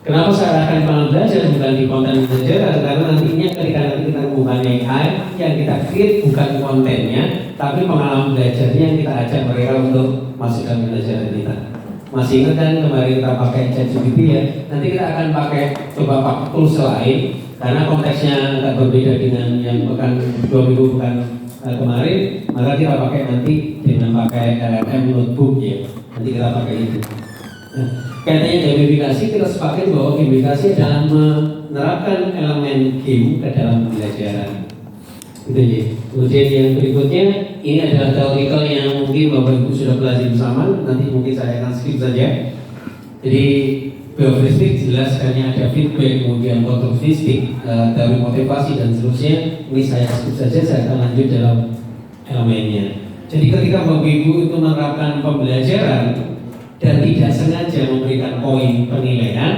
Kenapa saya akan pengalaman belajar bukan di konten belajar? Karena nantinya ketika nanti kita menggunakan AI, yang kita create bukan kontennya, tapi pengalaman belajarnya yang kita ajak mereka untuk masuk dalam pembelajaran kita. Masih ingat kan kemarin kita pakai ChatGPT ya? Nanti kita akan coba pakai tools lain, karena konteksnya agak berbeda dengan yang pekan 2 minggu bukan kemarin, maka kita pakai nanti dengan pakai LLM notebook ya. Nanti kita pakai itu. Nah, kaitannya gamifikasi, kita sepakat bahwa gamifikasi adalah menerapkan elemen game ke dalam pembelajaran. Gitu ya. Kemudian yang berikutnya, ini adalah teorical yang mungkin Bapak Ibu sudah belajar bersama. Nanti mungkin saya akan skip saja. Jadi biofisik jelas hanya ada feedback, kemudian kontrafisik, dari motivasi dan seterusnya. Ini saya skip saja, saya akan lanjut dalam elemennya. Jadi ketika Bapak Ibu itu menerapkan pembelajaran dan tidak sengaja memberikan poin penilaian,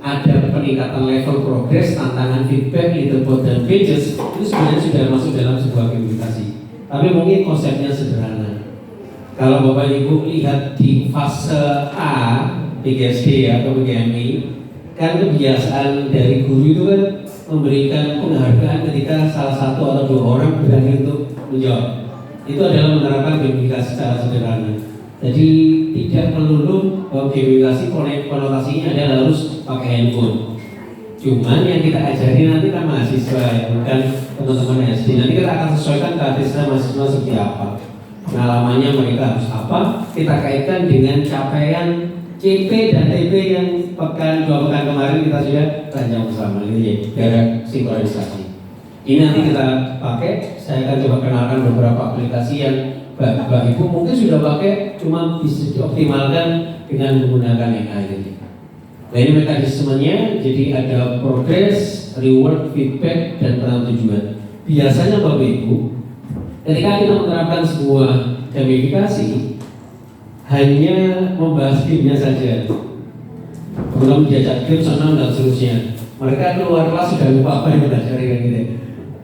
ada peningkatan level progres, tantangan feedback, leaderboard dan pages, itu sebenarnya sudah masuk dalam sebuah gamifikasi. Tapi mungkin konsepnya sederhana. Kalau Bapak Ibu lihat di fase A, PGSD atau PGMI, kan kebiasaan dari guru itu kan memberikan penghargaan ketika salah satu atau dua orang berani untuk menjawab. Itu adalah menerapkan gamifikasi secara sederhana. Jadi tidak melulu gamifikasi konotasinya adalah harus pakai handphone. Cuman yang kita ajari nanti kan mahasiswa ya, bukan teman-teman SD. Nanti kita akan sesuaikan karakteristik mahasiswa seperti apa, pengalamannya mereka harus apa. Kita kaitkan dengan capaian CP dan TP yang dua pekan kemarin kita sudah rancang bersama gitu ya, gara sinkronisasi. Ini nanti kita pakai. Saya akan coba kenalkan beberapa aplikasi yang Bapak Ibu mungkin sudah pakai, cuma bisa dioptimalkan dengan menggunakan AI ini. Nah ini mekanismenya, jadi ada progress, reward, feedback, dan penentuan tujuan. Biasanya Bapak Ibu, ketika kita menerapkan sebuah gamifikasi, hanya membahas gamenya saja, belum diajak game, senang dan seterusnya. Mereka keluar kelas sudah lupa apa yang belajar gitu.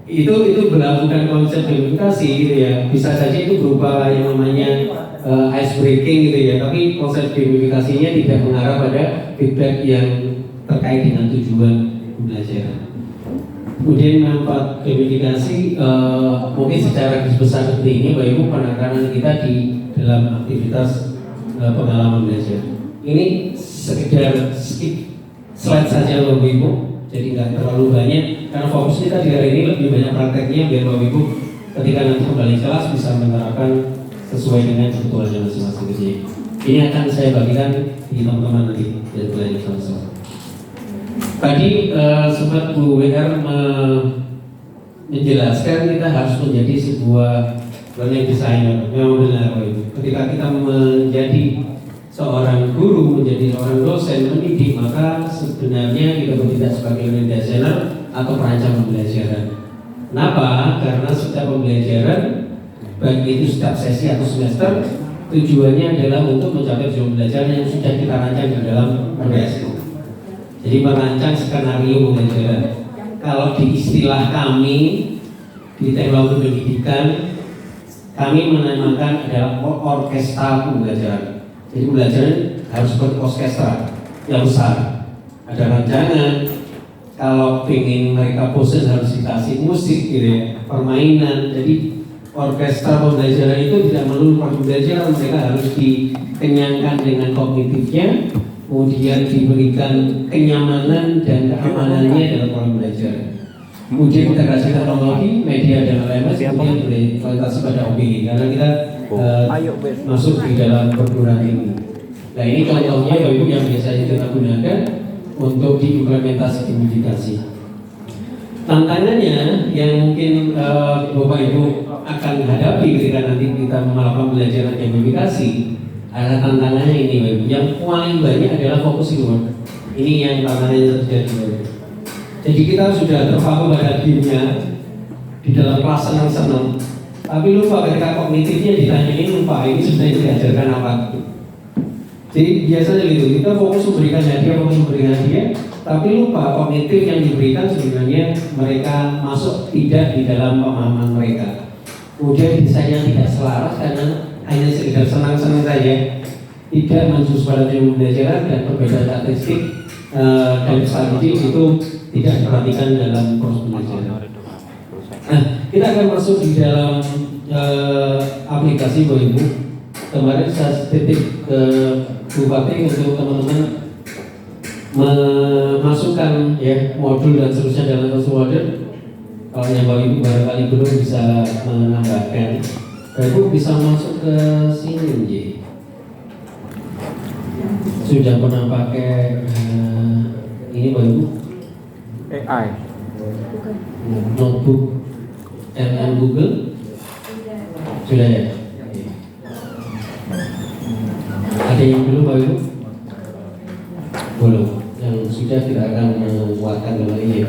Itu berlakukan konsep gamifikasi gitu ya. Bisa saja itu berupa yang namanya ice breaking gitu ya. Tapi konsep gamifikasinya tidak mengarah pada feedback yang terkait dengan tujuan pembelajaran. Kemudian manfaat gamifikasi mungkin secara besar seperti ini, Bapak Ibu, penekanan kita di dalam aktivitas pengalaman belajar. Ini sekedar skip slide saja Bapak Ibu. Jadi nggak terlalu banyak, karena fokus kita di hari ini lebih banyak prakteknya biar Bapak Ibu ketika nanti kembali kelas bisa menerapkan sesuai dengan kebutuhannya masing-masing. Ini akan saya bagikan di teman-teman nanti dari belajar sama-sama. Tadi sempat Bu WR menjelaskan kita harus menjadi sebuah learning designer. Memang benar Bapak Ibu. Ketika kita menjadi seorang guru, menjadi seorang dosen, mendidik, maka sebenarnya kita bertindak sebagai learning designer atau perancang pembelajaran. Kenapa? Karena setiap pembelajaran, baik itu setiap sesi atau semester, tujuannya adalah untuk mencapai tujuan pembelajaran yang sudah kita rancang di dalam PDS. Jadi merancang skenario pembelajaran. Kalau di istilah kami di teknologi pendidikan, kami menamakan adalah orkestra pembelajaran. Jadi pembelajaran harus berorkestra yang besar. Ada rancangan. Kalau ingin mereka bosan harus dikasih musik, gitu ya, permainan. Jadi orkestra pembelajaran itu tidak melulu pembelajaran, mereka harus dikenyangkan dengan kognitifnya, kemudian diberikan kenyamanan dan keamanannya dalam proses belajar. Kemudian kita kasih teknologi, media dan LMS, kemudian berorientasi pada OBE karena kita masuk di dalam perguruan tinggi. Nah ini contohnya Bapak Ibu yang biasanya kita gunakan untuk diimplementasi gamifikasi. Tantangannya yang mungkin Bapak Ibu akan hadapi ketika nanti kita melakukan pembelajaran gamifikasi adalah tantangannya ini Bapak Ibu. Yang paling banyak adalah fokus keyword. Ini yang tantangannya terjadi Bapak Ibu. Jadi kita sudah terpaku pada gamenya di dalam kelas senang-senang. Tapi lupa ketika kognitifnya ditanyain, lupa ini sebenarnya diajarkan apa. Jadi biasanya gitu, kita fokus memberikan hadiah, tapi lupa kognitif yang diberikan sebenarnya mereka masuk tidak di dalam pemahaman mereka. Kemudian desainnya tidak selaras karena hanya sekedar senang-senang saja. tidak menjurus pada ilmu pembelajaran dan perbedaan statistik dan statistik itu tidak diperhatikan dalam proses pembelajaran. Nah, kita akan masuk di dalam aplikasi Bapak Ibu. Kemarin saya titik ke Bupati untuk teman-teman memasukkan ya modul dan seterusnya dalam modul. Kalau yang Bapak Ibu barangkali belum bisa menambahkan, Bapak Ibu bisa masuk ke sini. Sudah pernah pakai ini Bapak Ibu? AI. Notebook LM Google? Sudah ya? Ada yang belum Bapak Ibu? Belum. Yang sudah tidak akan menguatkan kembali ya.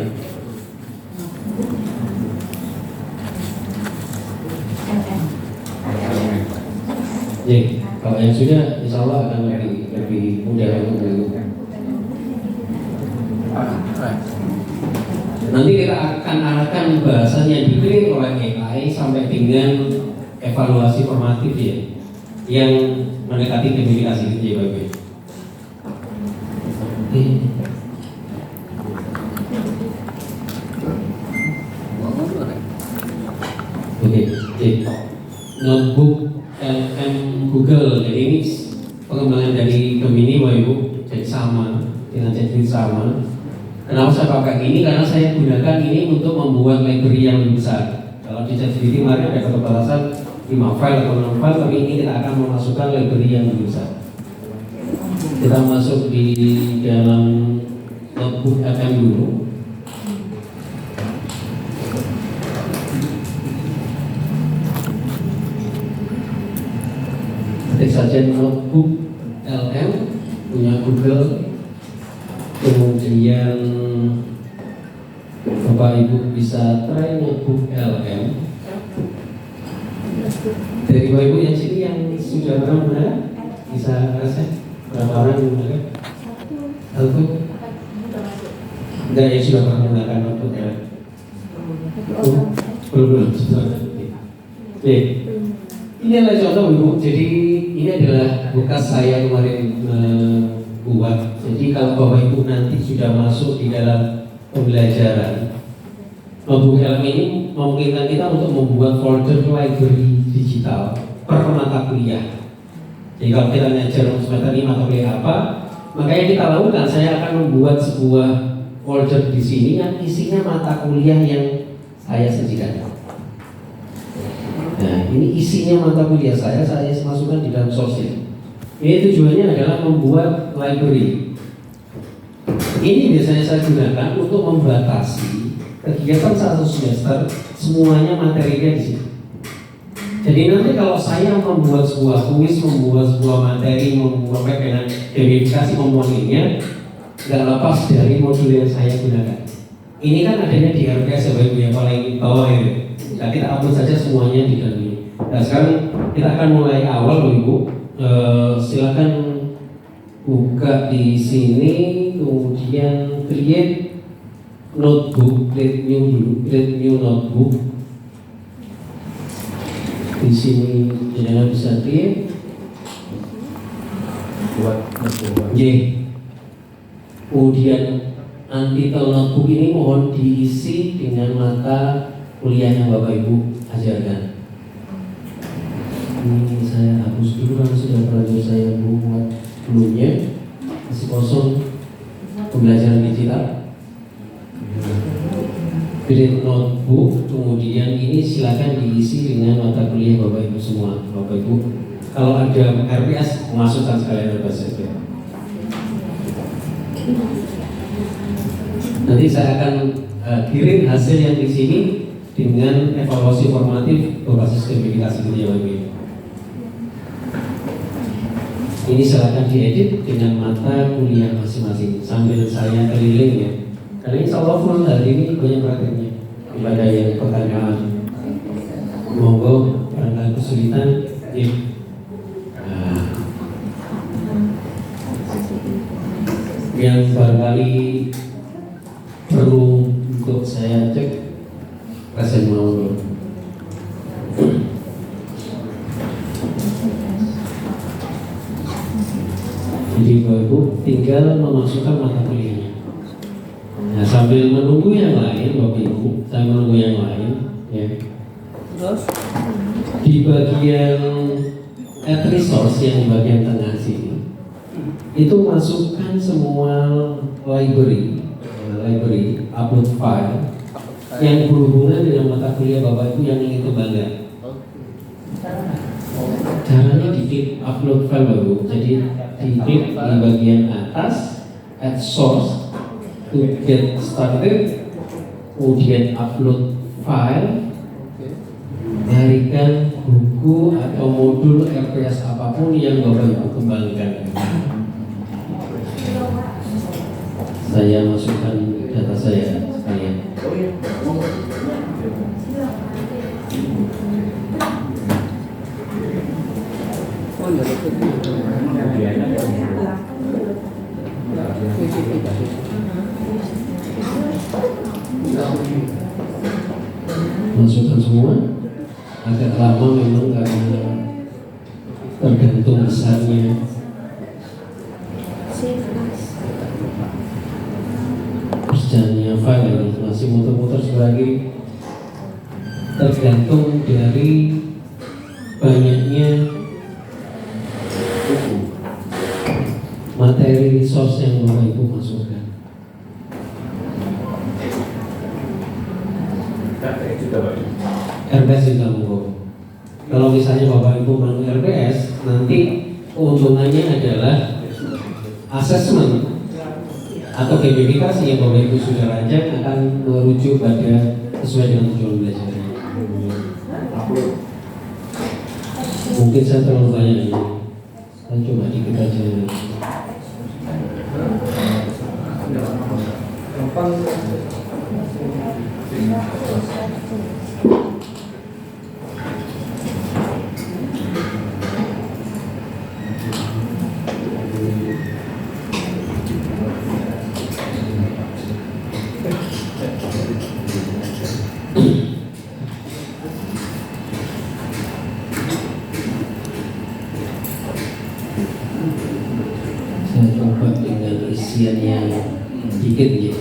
Ya, kalau yang sudah insya Allah akan lebih mudah untuk nanti kita akan arahkan bahasan yang dipilih oleh AI sampai dengan evaluasi formatif ya, yang mendekati komunikasi itu ya Bapak. Oke. Notebook LM Google, jadi ini pengembangan dari Gemini Bapak Ibu, jadi sama dengan jadi sama. Kenapa saya pakai ini? Karena saya gunakan ini untuk membuat library yang lebih besar. Kalau di ChatGPT kemarin ada keterbatasan 5 file atau 6 file, tapi ini kita akan memasukkan library yang lebih besar. Kita masuk di dalam notebook FM dulu. Ketik saja notebook LM punya Google. Kemudian Bapak Ibu bisa try notebook LM. Dari Bapak Ibu yang sini yang sudah pernah menggunakan bisa rasa berapa orang yang menggunakan? Satu? Enggak, yang sudah pernah menggunakan notebook LM? Belum. Oke. Ini adalah contoh Ibu. Jadi ini adalah bekas saya kemarin buat. Jadi kalau Bapak Ibu nanti sudah masuk di dalam pembelajaran, notebook LM ini memungkinkan kita untuk membuat folder library digital per mata kuliah. Jadi kalau kita ngajar semester ini mata kuliah apa, makanya kita lakukan, saya akan membuat sebuah folder di sini yang isinya mata kuliah yang saya sajikan. Nah, ini isinya mata kuliah saya masukkan di dalam sosial. Ini tujuannya adalah membuat library. Ini biasanya saya gunakan untuk membatasi kegiatan satu semester, semuanya materinya di sini. Jadi nanti kalau saya membuat sebuah kuis, membuat sebuah materi, membuat dengan gamifikasi membuatnya, nggak lepas dari modul yang saya gunakan. Ini kan adanya di RPS ya Bapak Ibu yang paling bawah ini. Nah, kita upload saja semuanya di dalam ini. Nah, sekarang kita akan mulai awal Bapak Ibu. Silakan buka di sini, kemudian create notebook, create new notebook. Di sini jangan bisa create. Buat notebook. Kemudian artikel notebook ini mohon diisi dengan mata kuliah yang Bapak Ibu ajarkan. Ini saya hapus dulu karena sudah pernah saya buat sebelumnya, masih kosong pembelajaran digital. Create notebook, kemudian ini silakan diisi dengan mata kuliah Bapak Ibu semua. Bapak Ibu, kalau ada RPS masukkan sekalian RPS saja. Nanti saya akan kirim hasil yang di sini dengan evaluasi formatif berbasis gamifikasi kerja Bapak Ibu. Ini silakan diedit dengan mata kuliah masing-masing sambil saya keliling ya. Karena insya Allah full hari ini banyak prakteknya. Kepada yang pertanyaan, monggo barangkali kesulitan, ya. Yang barangkali perlu untuk saya cek, resen mau dulu. Jadi Bapak tinggal memasukkan mata kuliahnya. Nah, sambil menunggu yang lain, Bapak Ibu, saya menunggu yang lain, ya. Terus Di bagian add resource yang di bagian tengah sini, itu masukkan semua library, upload file yang berhubungan dengan mata kuliah Bapak Ibu yang ingin kembangkan. Caranya diklik upload file Bapak Ibu. Jadi diklik di bagian atas add source to get started, kemudian upload file, berikan buku atau modul RPS apapun yang Bapak Ibu kembangkan. Saya masukkan data saya sekalian. Masukkan semua. Agak lama memang karena tergantung besarnya. Berjalannya file ini masih muter-muter sebagai tergantung dari banyaknya materi resource yang Bapak Ibu masukkan. RPS juga monggo. Kalau misalnya Bapak Ibu mau RPS, nanti keuntungannya adalah asesmen atau gamifikasi yang Bapak Ibu sudah rancang akan merujuk pada sesuai dengan tujuan belajar. Mungkin saya terlalu banyak ini. Saya coba dikit aja. Saya coba dengan isian yang dikit ya.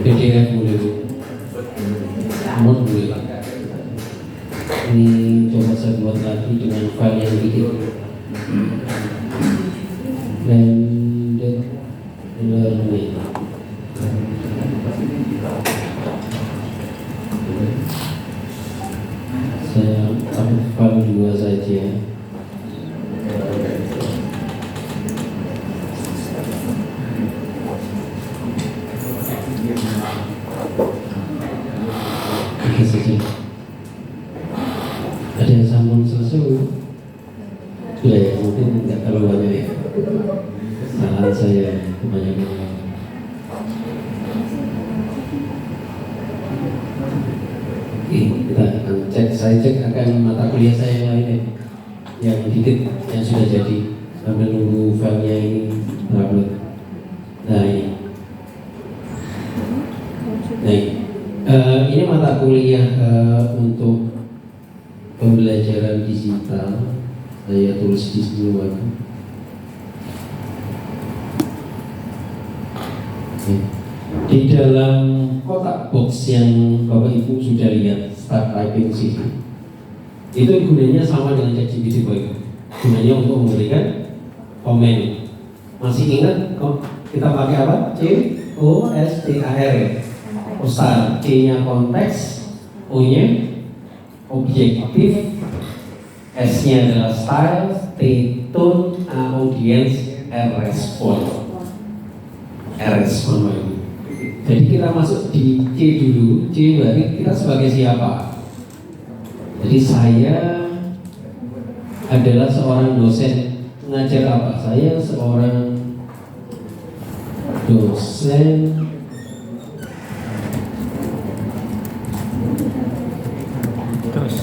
PDF boleh, Word boleh. Ini coba saya buat lagi dengan file yang dikit. Blended learning. Saya upload file 2 saja. Oke saja. Ada yang sambung selesai? Sudah ya, mungkin tidak terlalu banyak ya. Salah saya kebanyakan. Oke, kita akan cek. Saya cek akan mata kuliah saya yang lain yang dikit yang sudah jadi sambil nunggu filenya ini terupload. Nah ini. Ini mata kuliah untuk pembelajaran digital. Saya tulis di sini lagi. Di dalam kotak box yang Bapak Ibu sudah lihat start typing sini, itu gunanya sama dengan ChatGPT Bapak Ibu. Gunanya untuk memberikan komen. Masih ingat kita pakai apa? COSTAR. Postar, C-nya konteks, O-nya objektif, S-nya adalah style, T tone, A audience, R respon. R respon. Jadi kita masuk di C dulu. C berarti kita sebagai siapa? Jadi saya adalah seorang dosen. Mengajar apa? Saya seorang dosen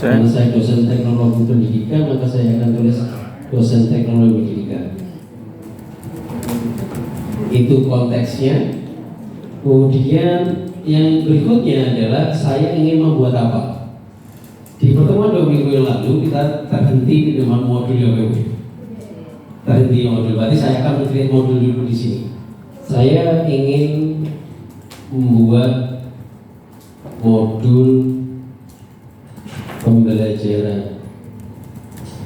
Karena saya dosen teknologi pendidikan, maka saya akan tulis dosen teknologi pendidikan. Itu konteksnya. Kemudian yang berikutnya adalah saya ingin membuat apa? Di Di pertemuan 2 minggu yang lalu kita terhenti dengan modul YWW. Terhenti modul, berarti saya akan men-create modul dulu di sini. Saya ingin membuat modul pembelajaran.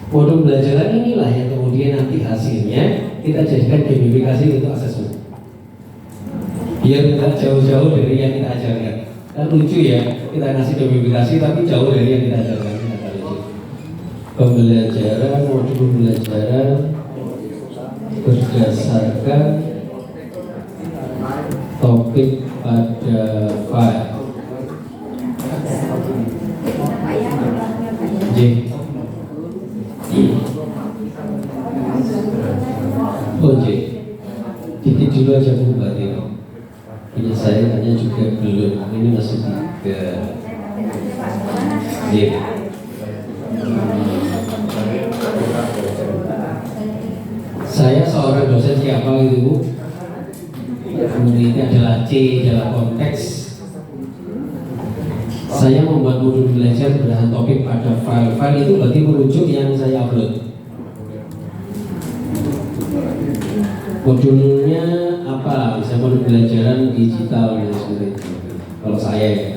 Modul pembelajaran inilah yang kemudian nanti hasilnya kita jadikan gamifikasi untuk asesmen. Biar tidak jauh-jauh dari yang kita ajarkan. Kan lucu ya, kita ngasih gamifikasi tapi jauh dari yang kita ajarkan. Pembelajaran, modul pembelajaran berdasarkan topik pada file. J. Oh J. Titik dulu aja Bu berarti. Ini saya hanya juga belum. Ini masih ke J. Saya seorang dosen siapa gitu Bu? Kemudian ini adalah C dalam konteks saya membuat modul belajar berdasarkan topik pada file. File itu berarti merujuk yang saya upload. Modulnya apa? Bisa modul pembelajaran digital dan sebagainya. Kalau saya ya.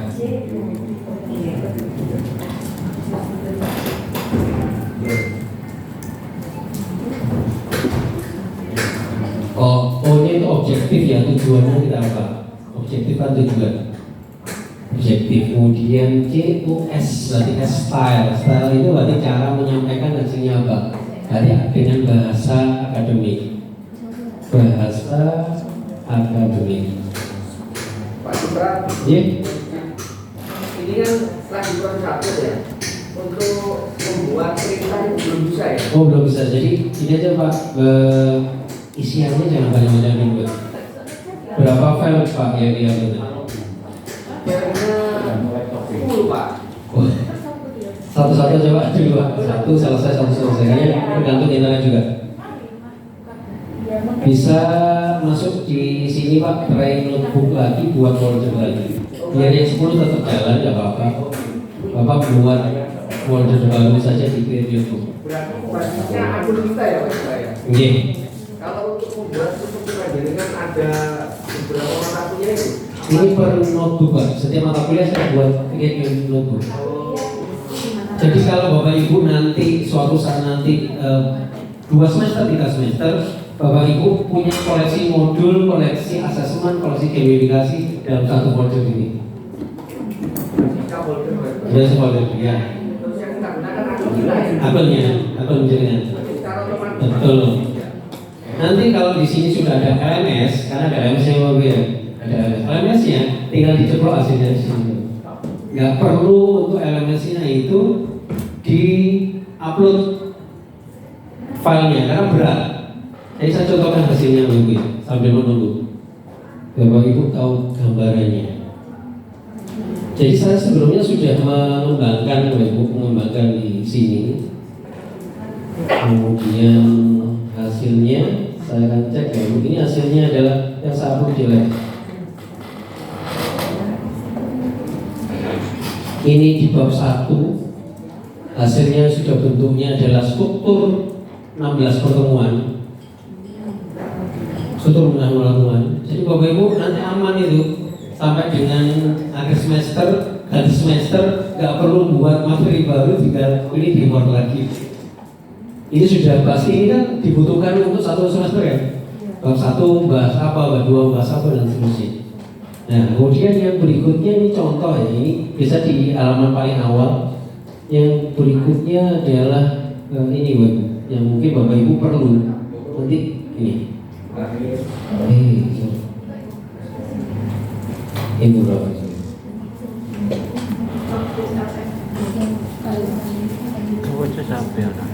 O-nya itu objektif ya, tujuannya kita apa? Objektif kan tujuan. Objektif, kemudian CUS berarti style. Style itu berarti cara menyampaikan hasilnya apa? Berarti dengan bahasa akademik. Bahasa akademik. Pak Supra, Yeah. ini kan lagi proses ya untuk membuat perintah itu belum bisa ya? Oh belum bisa, jadi ini aja Pak, isiannya jangan banyak-banyak dulu. Berapa file Pak yang dia buat? Kayaknya 10 Pak. Oh. Satu-satu coba dulu Pak, satu selesai, kayaknya tergantung internet juga. Bisa masuk di sini Pak, try notebook lagi, buat folder lagi. Biar yang 10 tetap jalan, gak apa-apa. Bapak buat folder baru saja di Create YouTube. Berarti basisnya akun kita ya Pak Supra ya? Oke. Kalau untuk membuat seperti ini kan ada beberapa mata kuliah itu. Ini per notebook Pak, setiap mata kuliah saya buat Create notebook. Jadi kalau Bapak Ibu nanti suatu saat nanti 2 semester, 3 semester, Bapak Ibu punya koleksi modul, koleksi asesmen, koleksi gamifikasi dalam satu folder ini. Kita folder Pak. Ya, folder ya. Terus yang kita gunakan akun kita ya? Akun jaringan. Secara otomatis. Betul. Nanti kalau di sini sudah ada LMS, karena ada LMS yang lebih ya, ada LMS-nya, tinggal diceplok hasilnya di sini. Nggak perlu untuk LMS-nya itu di-upload filenya karena berat. Jadi saya contohkan hasilnya dulu sambil menunggu. Bapak Ibu tahu gambarannya. Jadi saya sebelumnya sudah mengembangkan, Bapak Ibu mengembangkan di sini. Kemudian hasilnya saya akan cek ya. Ini hasilnya adalah yang saya upload di lab. Ini di bab 1. Hasilnya sudah bentuknya adalah struktur 16 pertemuan. Struktur pertemuan. Jadi Bapak Ibu nanti aman itu sampai dengan akhir semester, ganti semester, nggak perlu buat materi baru, tinggal ini diimport lagi. Ini sudah pasti ini kan dibutuhkan untuk satu semester ya. Bab 1 bahas apa, bab 2 bahas apa dan seterusnya. Nah kemudian yang berikutnya ini contoh ya, ini bisa di halaman paling awal. Yang berikutnya adalah ini Bapak, yang mungkin Bapak Ibu perlu nanti ini. Ini berapa? Kau sampai ada.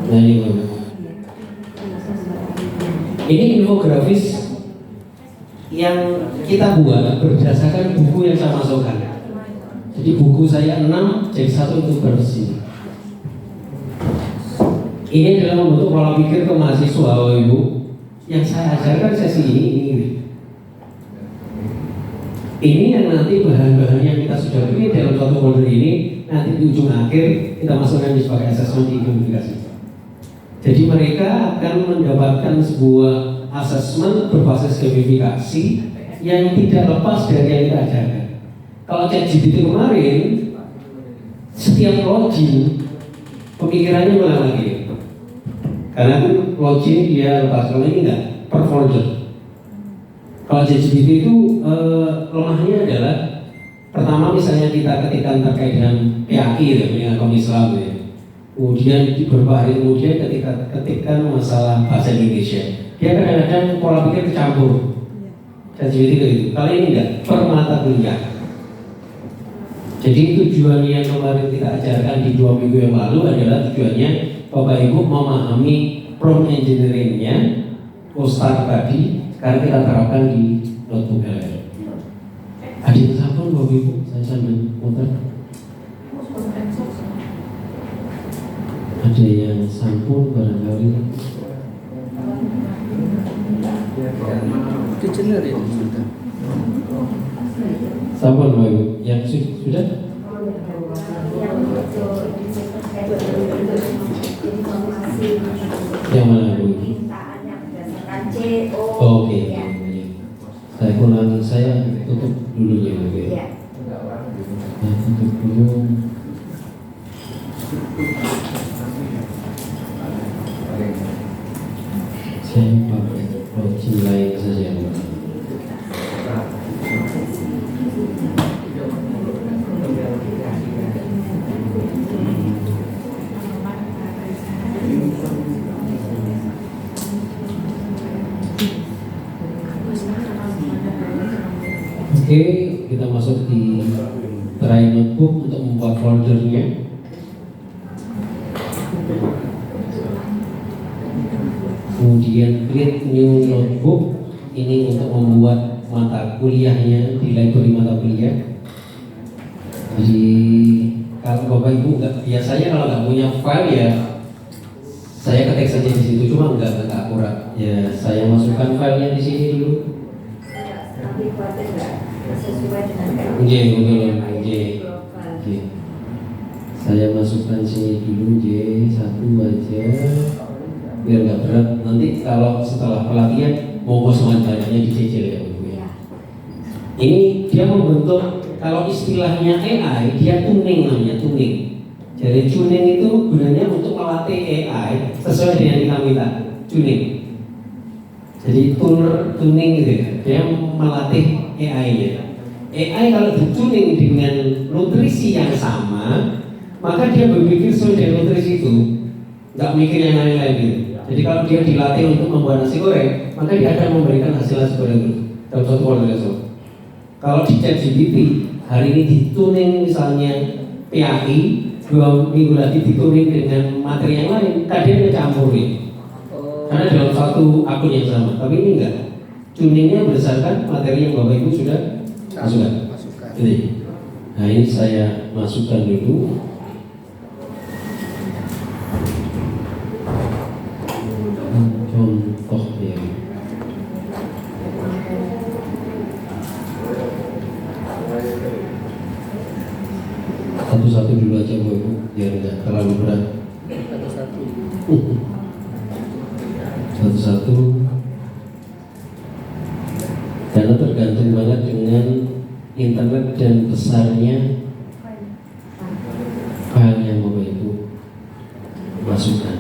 Nah ini infografis yang kita buat berdasarkan buku yang saya masukkan. Jadi buku saya 6 jadi 1 itu bersih. Ini adalah membentuk pola pikir ke mahasiswa, Bapak Ibu. Yang saya ajarkan sesi ini. Ini yang nanti bahan-bahan yang kita sudah pilih dalam suatu folder ini, nanti di ujung akhir kita masukkan sebagai asesmen di komunikasi. Jadi mereka akan mendapatkan sebuah asesmen berbasis gamifikasi yang tidak lepas dari yang kita ajarkan. Kalau ChatGPT kemarin, setiap login pemikirannya ulang lagi. Karena kan login dia lepas, kalau ini enggak per folder. Kalau ChatGPT itu lemahnya adalah pertama misalnya kita ketikkan terkait dengan PAI dengan kaum Islam ya. Kemudian beberapa hari kemudian ketika ketikkan masalah bahasa Indonesia, dia kadang-kadang pola pikir kecampur. ChatGPT itu kali ini enggak per mata kuliah. Jadi tujuan yang kemarin kita ajarkan di 2 minggu yang lalu adalah tujuannya Bapak Ibu memahami prompt engineering-nya, start tadi, sekarang kita terapkan di notebook LR. Ada yang sampun Bapak Ibu, saya sambil muter. Ada yang sampun barangkali. Degener itu sudah. Sampun Bapak Ibu, yang sudah? Yang mana Bu? Oke. Saya ulangi, saya tutup dulu ya Bu. Saya tutup dulu. Saya pakai login lain saja. Oke, kita masuk di try notebook untuk membuat foldernya. Kemudian create new notebook, ini untuk membuat mata kuliahnya di library mata kuliah. Jadi kalau Bapak Ibu biasanya kalau nggak punya file ya saya ketik saja di situ, cuma nggak akurat. Ya saya masukkan filenya di sini dulu. Saya masukkan sini dulu satu aja biar nggak berat. Nanti kalau setelah pelatihan mau kosongan banyaknya dicicil ya Bu. Ini dia membentuk, kalau istilahnya AI dia tuning namanya, tuning. Jadi tuning itu gunanya untuk melatih AI sesuai dengan yang kita minta, tuning. Jadi tuning gitu ya, dia melatih AI-nya. AI kalau dituning dengan nutrisi yang sama, maka dia berpikir sesuai dengan nutrisi itu, nggak mikir yang lain-lain gitu. Jadi kalau dia dilatih untuk membuat nasi goreng, maka dia akan memberikan hasil nasi goreng itu dalam satu kualitas. Kalau di ChatGPT hari ini dituning misalnya PAI, 2 minggu lagi dituning dengan materi yang lain, kadang dicampur ya. Karena dalam satu akun yang sama, tapi ini enggak. Tuningnya berdasarkan materi yang Bapak Ibu sudah masukkan. Jadi, nah ini saya masukkan dulu. Contoh ya. Satu-satu dulu aja Bapak Ibu, biar enggak terlalu berat. Satu-satu. Karena tergantung banget dengan internet dan besarnya file yang Bapak Ibu masukkan.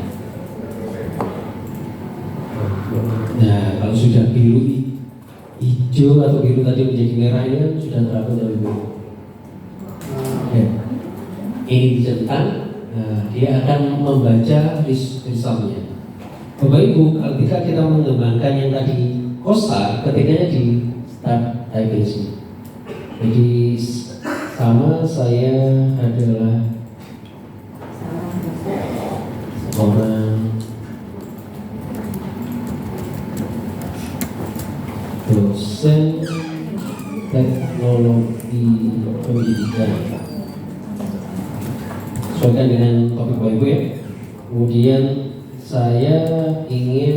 Nah, kalau sudah biru, hijau atau biru tadi menjadi merah ini kan sudah terapkan dari Bapak Ibu. Ya. Ini dicentang, dia akan membaca resultnya. Bapak Ibu, ketika kita mengembangkan yang tadi COSTAR, ketikanya di start typing sini. Jadi sama saya adalah seorang dosen teknologi pendidikan. Sesuaikan dengan topik Bapak Ibu ya. Kemudian saya ingin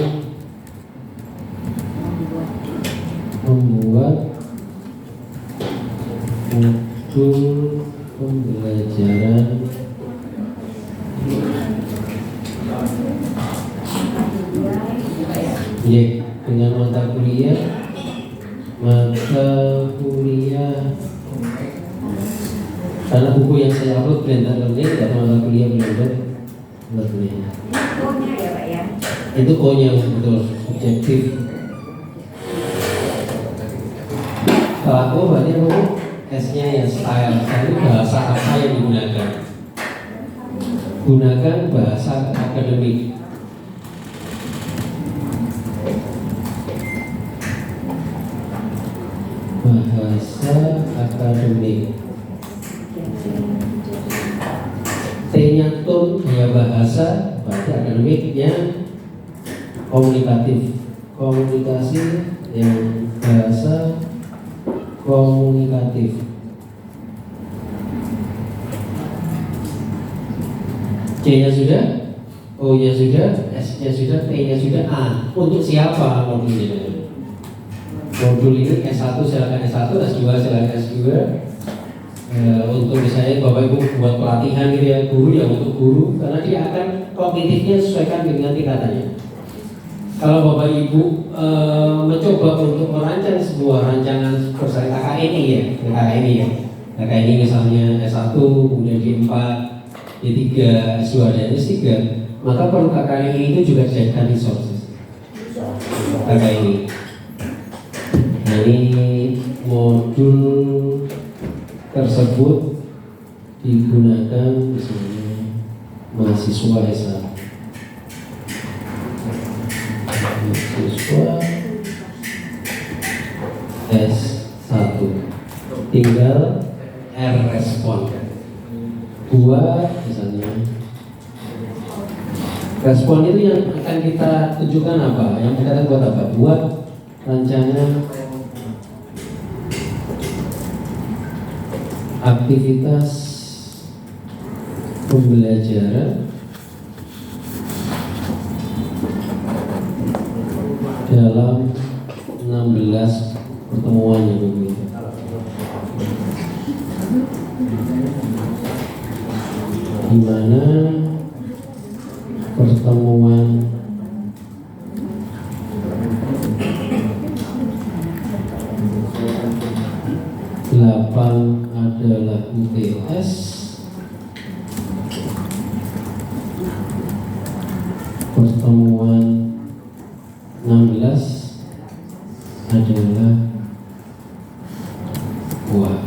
membuat modul pembelajaran dengan mata kuliah karena buku yang saya upload Blender Learning dan mata kuliah Blender Learning. O-nya ya Pak ya? Itu O-nya betul, objektif. Setelah O berarti apa? S-nya ya style. Itu bahasa apa yang digunakan? Gunakan bahasa akademik. Bahasa akademik. T-nya tone, gaya bahasa, berarti akademiknya komunikatif. Komunikasi yang bahasa komunikatif. C-nya sudah, O-nya sudah, S-nya sudah, T-nya sudah. Untuk siapa modulnya? Modul ini S1 silakan S1, S2 silakan S2. Untuk misalnya Bapak Ibu buat pelatihan gitu ya, guru ya untuk guru, karena dia akan kognitifnya sesuaikan dengan tingkatannya. Kalau Bapak Ibu mencoba untuk merancang sebuah rancangan seperti KKN ya, KKN misalnya S1, kemudian D4, D3, S2 dan S3, maka perlu KKN itu juga dijadikan resources. KKN. Nah, ini modul tersebut digunakan misalnya mahasiswa S1. Mahasiswa S1 tinggal R respon buat misalnya respon itu yang akan kita tunjukkan apa? Yang kita buat apa? Buat rancangan aktivitas pembelajaran dalam 16 pertemuan yang berbeda. Di mana pertemuan delapan adalah UTS, pertemuan 16 adalah UAS.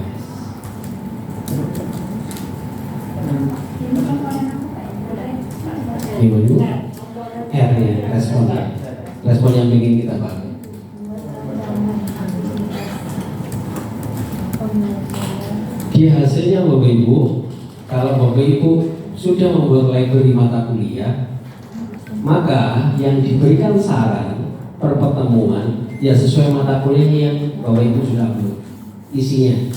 Gimana? R ya, respon yang ingin kita pakai. Di hasilnya Bapak Ibu, kalau Bapak Ibu sudah membuat library mata kuliah, maka yang diberikan saran per pertemuan ya sesuai mata kuliah yang Bapak Ibu sudah upload isinya.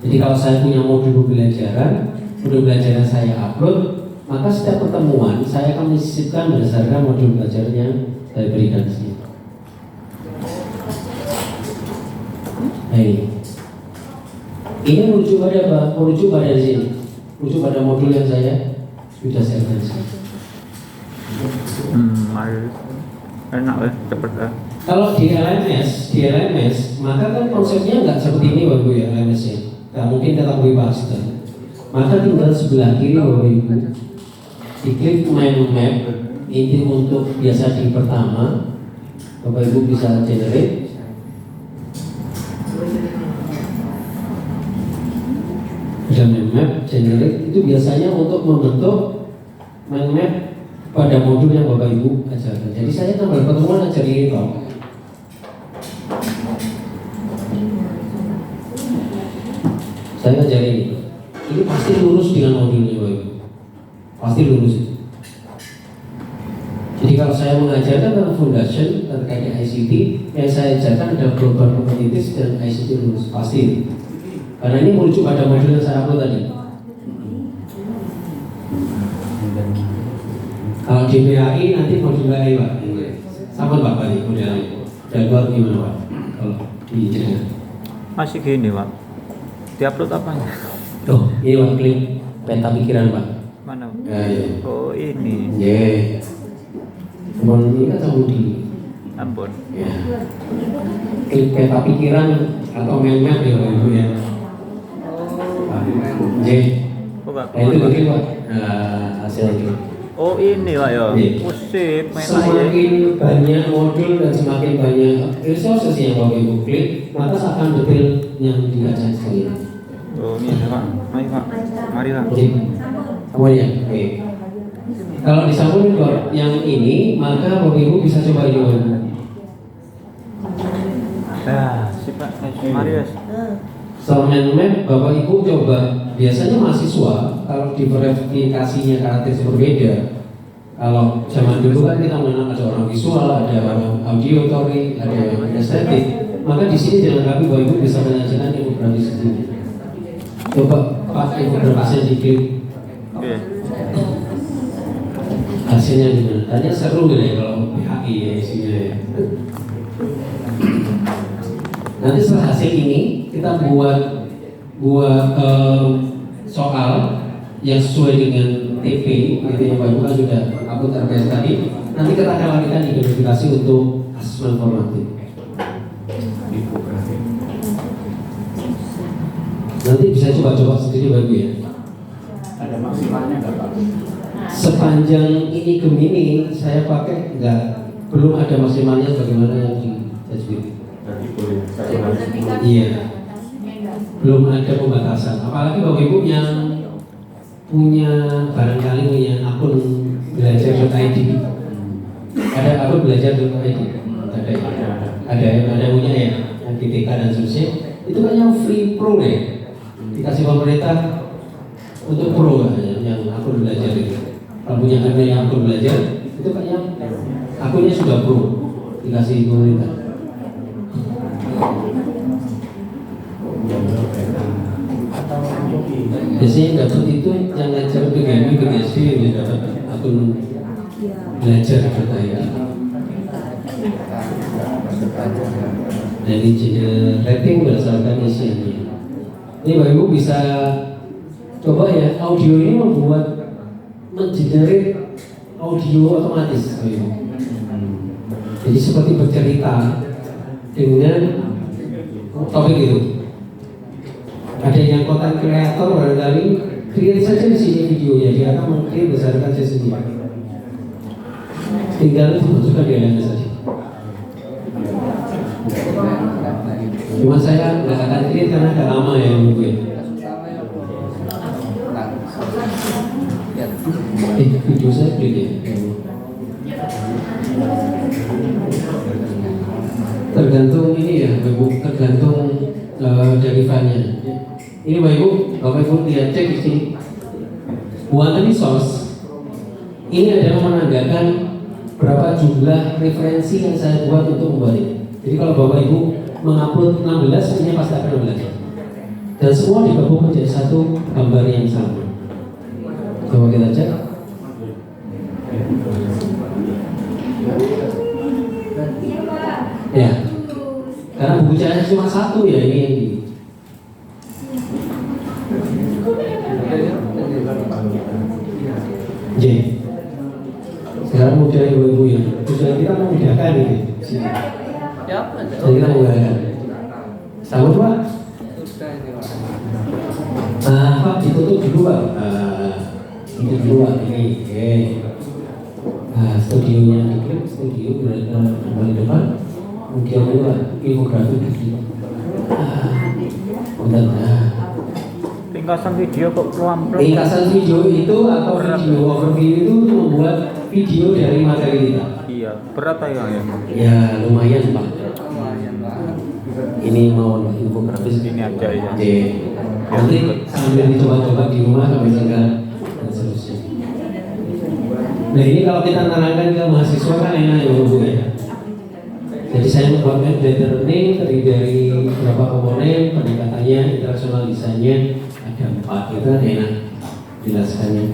Jadi kalau saya punya modul pembelajaran saya upload, maka setiap pertemuan saya akan menyisipkan berdasarkan modul pembelajaran yang saya berikan di sini. Ini merujuk pada apa? Merujuk pada di sini. Merujuk pada modul yang saya sudah siapkan di sini. Enak ya, cepet ya. Kalau di LMS, maka kan konsepnya nggak seperti ini Bapak Ibu ya LMS-nya. Nggak mungkin tetap bebas. Maka tinggal sebelah kiri Bapak Ibu, diklik mind map. Ini untuk biasa di pertama, Bapak Ibu bisa generate. Dan mind map generate itu biasanya untuk membentuk mind map pada modul yang Bapak Ibu ajarkan. Jadi saya tambah pertemuan ajar ini Pak. Saya ajar ini. Ini pasti lurus dengan modulnya Bapak Ibu. Pasti lurus itu. Jadi kalau saya mengajarkan tentang foundation terkait ICT, yang saya ajarkan ada global competitiveness dan ICT lurus pasti. Karena ini merujuk pada modul yang saya upload tadi. Kalau di PAI nanti modul PAI Pak, sama Pak tadi modelnya. Jadwal gimana Pak? Kalau di Jenengan? Masih gini Pak. Diupload apanya? Tuh, ini Pak klik peta pikiran Pak. Mana? Ya, ya. Oh ini. Yeah. Cuman ini kan sama di Ambon. ya. Klik peta pikiran atau map ya Pak Ibu ya. J. Oh Pak. Nah, itu begini Pak. Hasilnya. Oh ini Pak ya. Iya. Musik main aja. Semakin banyak modul dan semakin banyak resources yang Bapak Ibu klik, maka akan detail yang dibaca sekali. Oh ini Pak. Mari Pak. Mari Pak. Oke. Semuanya. Oke. Kalau disambung yang ini, maka Bapak Ibu bisa coba ini Bapak Ibu. Ya, si Pak. Mari Mas. Soalnya map Bapak Ibu coba. Biasanya mahasiswa kalau diverifikasinya karakteristik berbeda. Kalau zaman dulu kan kita mengenal ada orang visual, ada orang auditory, ada yang estetik. Maka di sini jangan ragu Bapak Ibu bisa menyajikan infografi sendiri. Coba pakai infografisnya diklik. Oke. Hasilnya gimana? Tanya seru gitu ya kalau PHI ya isinya ya. Nanti setelah hasil ini kita buat soal yang sesuai dengan TP, gitu ya Pak Ibu kan sudah upload RPS tadi. Nanti kita akan lakukan identifikasi untuk asesmen formatif. Nanti bisa coba-coba sendiri Pak Ibu ya. Ada maksimalnya nggak Pak? Sepanjang ini Gemini saya pakai belum ada maksimalnya bagaimana yang di Tajwid. Iya. Belum ada pembatasan. Apalagi Bapak Ibu yang punya barangkali punya akun belajar.id. Ada akun belajar.id. Ada yang punya ya, yang PTK dan seterusnya. Itu kan yang free pro ya. Dikasih pemerintah untuk pro kan, yang akun belajar itu. Kalau punya yang akun belajar itu kan yang akunnya sudah pro dikasih pemerintah. Biasanya dapat itu yang ngajar PGMI, PGSD yang dapat akun belajar bertanya. Dari rating berdasarkan isiannya. Ini Bapak Ibu bisa coba ya, audio ini mengenerate audio otomatis. Jadi seperti bercerita dengan topik itu. Ada yang konten kreator barangkali create saja di sini videonya, dia akan meng-create berdasarkan sesi ini. Tinggal dimasukkan di dalamnya saja. Cuma saya nggak akan create karena agak lama ya menurut gue. Video saya klik ya. Tergantung ini ya, tergantung derivannya. Ini Bapak Ibu lihat cek di sini. One resource ini adalah menandakan berapa jumlah referensi yang saya buat untuk membuat ini. Jadi kalau Bapak Ibu mengupload 16, ini pasti akan 16. Dan semua digabung menjadi satu gambar yang sama. Coba kita cek. Ya. Karena buku caranya cuma satu ya ini yang di. J. Sekarang mudah ibu-ibu ya. Tujuan kita memudahkan ini. Jadi kita memudahkan. Sama Pak. Pak ditutup dulu Pak. Itu dulu Pak ini. Oke. Nah studionya diklik, studio berada di depan. Mungkin juga infografi di sini. Ringkasan video kok pelan-pelan. Ringkasan video itu atau video overview itu membuat video dari materi kita. Iya, berat ya. Ya lumayan Pak. Ini mau infografis Ini aja ya. Oke. Nanti sambil dicoba-coba di rumah sambil tinggal dan seterusnya. Nah ini kalau kita nerangkan ke mahasiswa kan enak ya Bu ya. Jadi saya membuat data learning terdiri dari beberapa komponen, pendekatannya, internasionalisasinya ada 4, itu kan enak jelaskannya.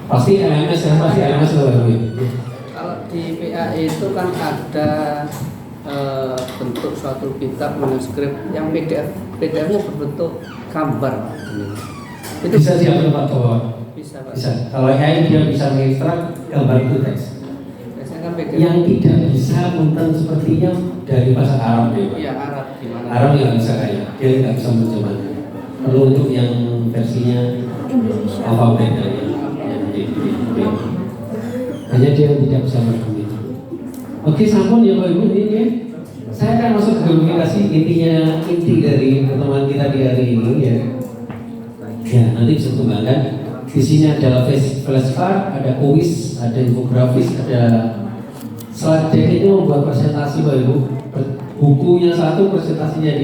Pasti LMS ya, pasti LMS loh Ibu. Kalau di PAE itu kan ada bentuk suatu kitab manuskrip yang PDF-nya berbentuk gambar. Itu Bisa diambil Pak Bapak. bisa, Pak. Bisa. Kalau AI dia bisa mengekstrak gambar itu teks. Biasanya kan PDF Yang tidak bisa punten sepertinya dari bahasa Arab ya Pak. ya Arab gimana? Arab nggak bisa kayak dia nggak bisa menerjemahkan. Perlu untuk yang versinya Indonesia. alfabet ya. Hanya dia yang tidak bisa merekam itu. Oke, sampun ya Pak Ibu ini ya. Saya akan masuk ke komunikasi inti dari pertemuan kita di hari ini ya. Ya, nanti bisa kembangkan. Di sini adalah flashcard, ada kuis, ada infografis, ada slide deck. Ini membuat presentasi Pak Ibu. Bukunya satu, presentasinya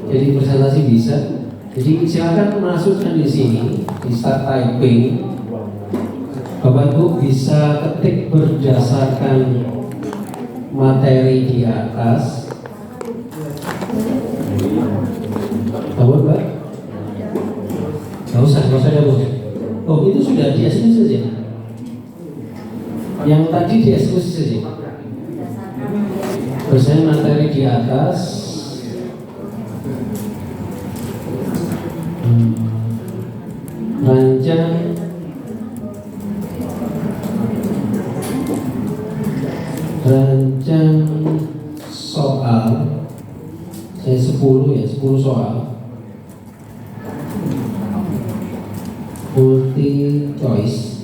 jadi presentasi bisa. Jadi silakan masukkan di sini, di start typing. Bapak Ibu bisa ketik berdasarkan materi di atas. Tahu Mbak? Nggak usah ya Bu. Oh itu sudah dieksekusi saja. Yang tadi dieksekusi saja. Berdasarkan materi di atas. Rancang soal saya 10 ya, 10 soal multi choice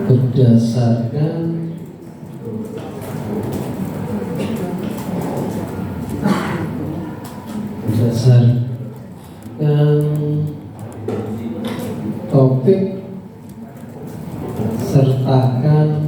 berdasarkan topik sertakan